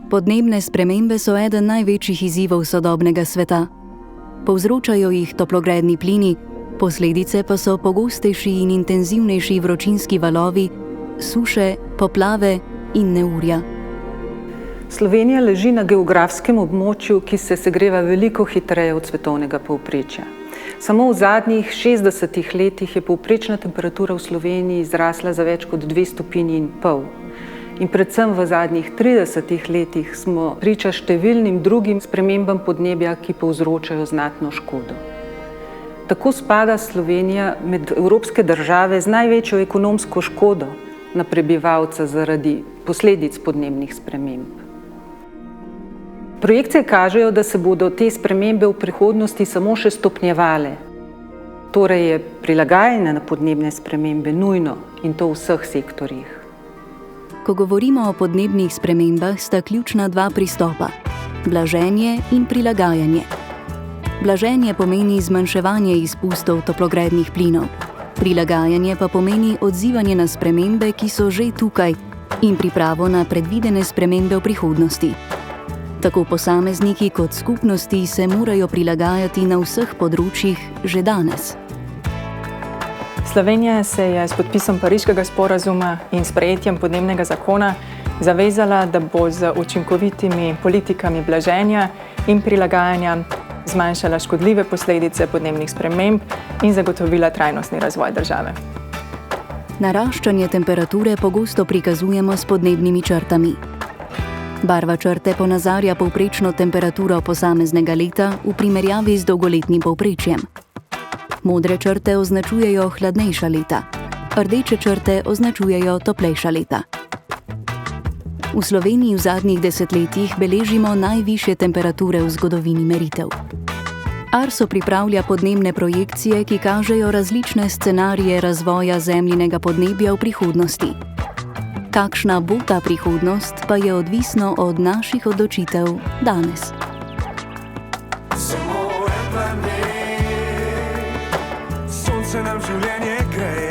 Podnebne spremembe so eden največjih izzivov sodobnega sveta. Povzročajo jih toplogredni plini, posledice pa so pogostejši in intenzivnejši vročinski valovi, suše, poplave in neurja. Slovenija leži na geografskem območju, ki se segreva veliko hitreje od svetovnega povprečja. Samo v zadnjih 60 letih je povprečna temperatura v Sloveniji zrasla za več kot 2,5 stopinji. In predvsem v zadnjih 30 letih smo priča številnim drugim spremembam podnebja, ki povzročajo znatno škodo. Tako spada Slovenija med evropske države z največjo ekonomsko škodo na prebivalca zaradi posledic podnebnih sprememb. Projekcije kažejo, da se bodo te spremembe v prihodnosti samo še stopnjevale. Torej je prilagajanje na podnebne spremembe nujno in to v vseh sektorjih. Ko govorimo o podnebnih spremembah, sta ključna dva pristopa: blaženje in prilagajanje. Blaženje pomeni zmanjševanje izpustov toplogrednih plinov. Prilagajanje pa pomeni odzivanje na spremembe, ki so že tukaj, in pripravo na predvidene spremembe v prihodnosti. Tako posamezniki kot skupnosti se morajo prilagajati na vseh področjih že danes. Slovenija se je s podpisom Pariškega sporazuma in sprejetjem podnebnega zakona zavezala, da bo z učinkovitimi politikami blaženja in prilagajanja zmanjšala škodljive posledice podnebnih sprememb in zagotovila trajnostni razvoj države. Naraščanje temperature pogosto prikazujemo s podnebnimi črtami. Barva črte ponazarja povprečno temperaturo posameznega leta v primerjavi z dolgoletnim povprečjem. Modre črte označujejo hladnejša leta, rdeče črte označujejo toplejša leta. V Sloveniji v zadnjih desetletjih beležimo najvišje temperature v zgodovini meritev. Arso pripravlja podnebne projekcije, ki kažejo različne scenarije razvoja zemljinega podnebja v prihodnosti. Kakšna bo ta prihodnost, pa je odvisno od naših odločitev danes. Samo en planet, sonce nam življenje greje.